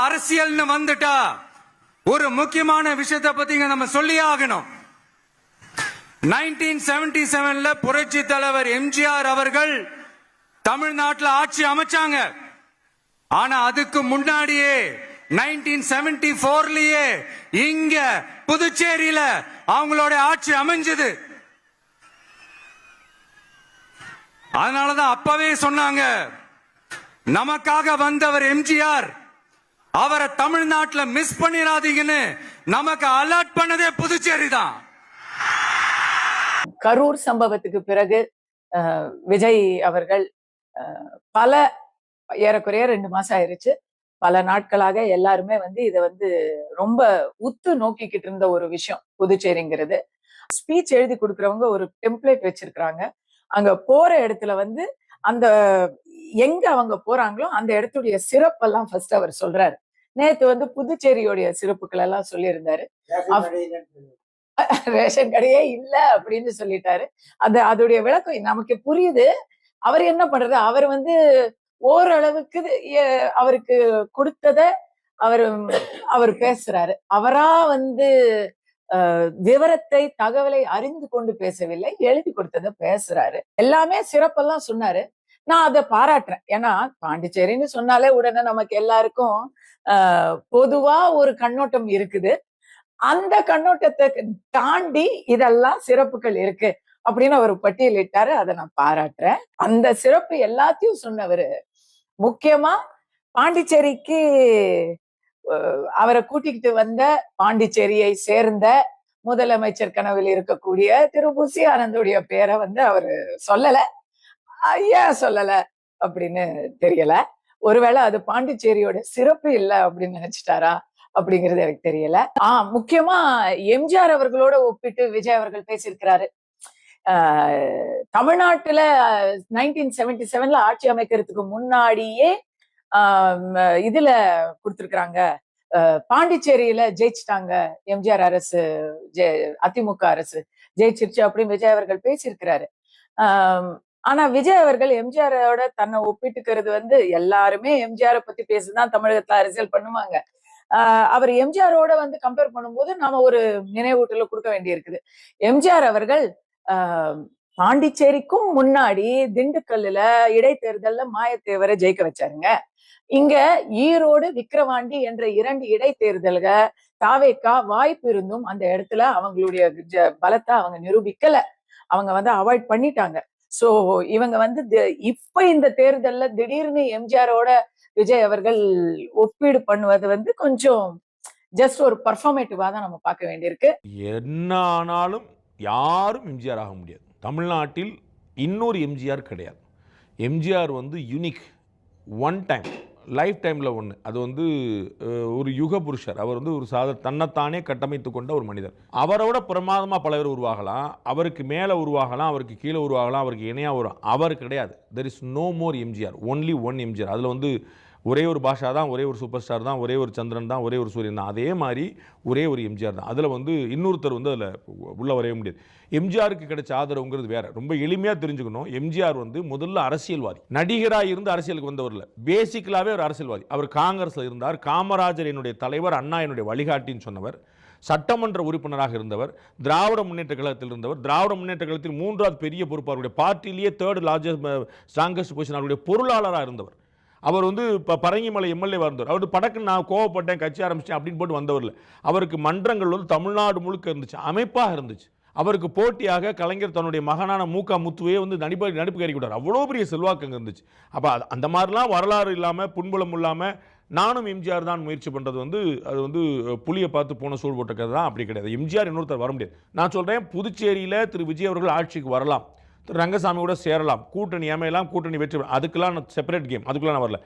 அரசியல்னு வந்துட்டா ஒரு முக்கியமான விஷயத்தை பத்தி நம்ம சொல்லி ஆகணும். 1977 புரட்சி தலைவர் எம்ஜிஆர் அவர்கள் தமிழ்நாட்டில் ஆட்சி அமைச்சாங்க. ஆனா அதுக்கு முன்னாடியே 1974லயே இங்க புதுச்சேரியில அவங்களோட ஆட்சி அமைஞ்சது. அதனாலதான் அப்பவே சொன்னாங்க, நமக்காக வந்தவர் எம்ஜிஆர், அவரை தமிழ்நாட்டில் மிஸ் பண்ணிடாதீங்கன்னு நமக்கு அலர்ட் பண்ணதே புதுச்சேரி தான். கரூர் சம்பவத்துக்கு பிறகு விஜய் அவர்கள் பல ஏறக்குறைய 2 மாசம் ஆயிருச்சு, பல நாட்களாக எல்லாருமே இதை ரொம்ப உத்து நோக்கிக்கிட்டு இருந்த ஒரு விஷயம் புதுச்சேரிங்கிறது. ஸ்பீச் எழுதி கொடுக்கறவங்க ஒரு டெம்ப்ளேட் வச்சிருக்கிறாங்க. அங்க போற இடத்துல அந்த எங்க அவங்க போறாங்களோ அந்த இடத்துடைய சிறப்பெல்லாம் ஃபர்ஸ்ட் அவர் சொல்றாரு. நேத்து புதுச்சேரியோடைய சிறப்புகள் எல்லாம் சொல்லியிருந்தாரு. ரேஷன் கடையே இல்ல அப்படின்னு சொல்லிட்டாரு. அதோடைய விளக்கம் நமக்கு புரியுது. அவர் என்ன பண்றது, அவர் ஓரளவுக்கு அவருக்கு கொடுத்தத அவர் பேசுறாரு. அவரா விவரத்தை தகவலை அறிந்து கொண்டு பேசவில்லை, எழுதி கொடுத்தத பேசுறாரு. எல்லாமே சிறப்பெல்லாம் சொன்னாரு. நான் அதை பாராட்டுறேன். ஏன்னா பாண்டிச்சேரின்னு சொன்னாலே உடனே நமக்கு எல்லாருக்கும் பொதுவா ஒரு கண்ணோட்டம் இருக்குது. அந்த கண்ணோட்டத்தை தாண்டி இதெல்லாம் சிறப்புகள் இருக்கு அப்படின்னு அவர் பட்டியலிட்டாரு. அதை நான் பாராட்டுறேன். அந்த சிறப்பு எல்லாத்தையும் சொன்னவரு. முக்கியமா பாண்டிச்சேரிக்கு அவரை கூட்டிக்கிட்டு வந்த பாண்டிச்சேரியை சேர்ந்த முதலமைச்சர் கனவில் இருக்கக்கூடிய திரு புசி ஆனந்தோடைய பேரை அவரு சொல்லல. ஏன் சொல்லல அப்படின்னு தெரியல. ஒருவேளை அது பாண்டிச்சேரியோட சிறப்பு இல்லை அப்படின்னு நினைச்சிட்டாரா அப்படிங்கிறது எனக்கு தெரியல. முக்கியமா எம்ஜிஆர் அவர்களோட ஒப்பிட்டு விஜய் அவர்கள் பேசியிருக்கிறாரு. தமிழ்நாட்டுல 1977 ஆட்சி அமைக்கிறதுக்கு முன்னாடியே இதுல கொடுத்திருக்கிறாங்க, பாண்டிச்சேரியில ஜெயிச்சிட்டாங்க எம்ஜிஆர் அரசு, அதிமுக அரசு ஜெயிச்சிருச்சு அப்படின்னு விஜய் அவர்கள் பேசியிருக்கிறாரு. ஆனா விஜய் அவர்கள் எம்ஜிஆரோட தன்னை ஒப்பிட்டுக்கிறது எல்லாருமே எம்ஜிஆரை பத்தி பேசிதான் தமிழகத்துல அரசியல் பண்ணுவாங்க. அவர் எம்ஜிஆரோட கம்பேர் பண்ணும்போது நாம ஒரு நினைவூட்டல கொடுக்க வேண்டி இருக்குது. எம்ஜிஆர் அவர்கள் பாண்டிச்சேரிக்கும் முன்னாடி திண்டுக்கல்லுல இடைத்தேர்தல்ல மாயத்தேவரை ஜெயிக்க வச்சாருங்க. இங்க ஈரோடு விக்கிரவாண்டி என்ற 2 இடைத்தேர்தல்கள் தாவேக்கா வாய்ப்பு இருந்தும் அந்த இடத்துல அவங்களுடைய பலத்தை அவங்க நிரூபிக்கல. அவங்க அவாய்ட் பண்ணிட்டாங்க. சோ இவங்க இப்ப இந்த தேர்தல்ல திடீர்னு எம்ஜிஆரோட விஜய் அவர்கள் ஒப்பீடு பண்ணுவது கொஞ்சம் ஜஸ்ட் ஒரு பர்ஃபார்மேட்டிவா தான் நம்ம பார்க்க வேண்டியிருக்கு. என்ன ஆனாலும் யாரும் எம்ஜிஆர் ஆக முடியாது. தமிழ்நாட்டில் இன்னொரு எம்ஜிஆர் கிடையாது. MGR unique, one time, life டைமில் ஒன்று. அது ஒரு யுக புருஷர். அவர் ஒரு தன்னைத்தானே கட்டமைத்து கொண்ட ஒரு மனிதர். அவரோட பிரமாதமாக பல பேர் உருவாகலாம், அவருக்கு மேலே உருவாகலாம், அவருக்கு கீழே உருவாகலாம், அவருக்கு இணையாக வரும். அவர் கிடையாது. There is no more MGR, only one MGR. அதில் ஒரே ஒரு பாஷா தான், ஒரே ஒரு சூப்பர் ஸ்டார் தான், ஒரே ஒரு சந்திரன் தான், ஒரே ஒரு சூரியன் தான். அதே மாதிரி ஒரே ஒரு எம்ஜிஆர் தான். அதில் இன்னொருத்தர் அதில் உள்ளே வரைய முடியாது. எம்ஜிஆருக்கு கிடைச்ச ஆதரவுங்கிறது வேற. ரொம்ப எளிமையாக தெரிஞ்சுக்கணும். எம்ஜிஆர் முதல்ல அரசியல்வாதி, நடிகராக இருந்து அரசியலுக்கு வந்தவரில் பேசிக்கலாகவே ஒரு அரசியல்வாதி. அவர் காங்கிரஸில் இருந்தார். காமராஜர் என்னுடைய தலைவர், அண்ணா என்னுடைய வழிகாட்டின்னு சொன்னவர். சட்டமன்ற உறுப்பினராக இருந்தவர். திராவிட முன்னேற்ற கழகத்தில் இருந்தவர். திராவிட முன்னேற்ற கழகத்தில் 3வது பெரிய பொறுப்பு, அவருடைய பார்ட்டிலேயே 3rd லார்ஜஸ்ட் ஸ்ட்ராங்கஸ்ட் பொசிஷன், அவருடைய பொருளாளராக இருந்தவர். அவர் இப்போ பரங்கிமலை எம்எல்ஏ வந்தவர். அவர் படக்குன்னு நான் கோவப்பட்டேன், கட்சி ஆரம்பிச்சிட்டேன் அப்படின்னு போட்டு வந்தவரில். அவருக்கு மன்றங்கள் தமிழ்நாடு முழுக்க இருந்துச்சு, அமைப்பாக இருந்துச்சு. அவருக்கு போட்டியாக கலைஞர் தன்னுடைய மகனான மூகா முத்துவே நடிப்பு கறி விட்டார். அவ்வளோ பெரிய செல்வாக்கு அங்கே இருந்துச்சு. அப்போ அந்த மாதிரிலாம் வரலாறு இல்லாமல், புண்புலம் இல்லாமல் நானும் எம்ஜிஆர் தான் முயற்சி பண்ணுறது அது புளியை பார்த்து போன சூழ் போட்ட கதை தான். அப்படி கிடையாது. எம்ஜிஆர் இன்னொருத்தர் வர முடியாது. நான் சொல்கிறேன், புதுச்சேரியில் திரு விஜய் அவர்கள் ஆட்சிக்கு வரலாம், திரு ரங்கசாமியோட சேரலாம், கூட்டணி அமையலாம், கூட்டணி வெற்றி, அதுக்கெல்லாம் நான் செப்பரேட் கேம், அதுக்குலாம் நான் வரல.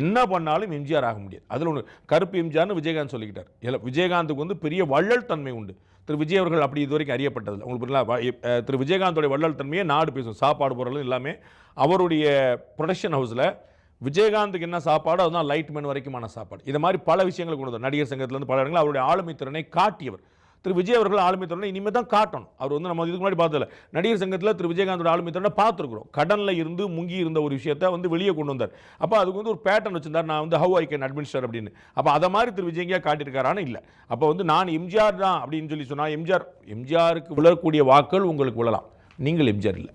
என்ன பண்ணாலும் எம்ஜிஆர் ஆக முடியாது. அதில் ஒன்று கருப்பு எம்ஜிஆர்னு விஜயகாந்த் சொல்லிக்கிட்டார். விஜயகாந்துக்கு பெரிய வள்ளல் தன்மை உண்டு. திரு விஜய் அவர்கள் அப்படி இது வரைக்கும் அறியப்பட்டதில்லை. உங்களுக்கு திரு விஜயகாந்தோடைய வள்ளல் தன்மையை நாடு பேசும். சாப்பாடு பொருள் எல்லாமே அவருடைய ப்ரொடக்ஷன் ஹவுஸில் விஜயகாந்துக்கு என்ன சாப்பாடு, அதுதான் லைட் மேன் வரைக்குமான சாப்பாடு. இது மாதிரி பல விஷயங்களை கொண்டு வந்தார். நடிகர் சங்கத்திலேருந்து பல இடங்கள் அவருடைய ஆளுமை திறனை காட்டியவர். திரு விஜய் அவர்கள் ஆளுமை திறனை இனிமேல் தான் காட்டணும். அவர் வந்து நம்ம இதுக்கு முன்னாடி பார்த்ததில்ல. நடிகர் சங்கத்தில் திரு விஜயகாந்தோட ஆளுமை திறனை பார்த்துருக்குறோம். கடனில் இருந்து முங்கி இருந்த ஒரு விஷயத்தை வந்து வெளியே கொண்டு வந்தார். அப்போ அதுக்கு வந்து ஒரு பேட்டர்ன் வச்சிருந்தார், நான் வந்து ஹவ் ஐ கேன் அட்மினிஸ்டர் அப்படின்னு. அப்போ அதை மாதிரி திரு விஜயங்கா காட்டியிருக்காரான்னு இல்லை. அப்போ வந்து நான் எம்ஜிஆர் தான் அப்படின்னு சொல்லி சொன்னால் எம்ஜிஆருக்கு விழக்கூடிய வாக்கள் உங்களுக்கு விழலாம், நீங்கள் எம்ஜிஆர் இல்லை.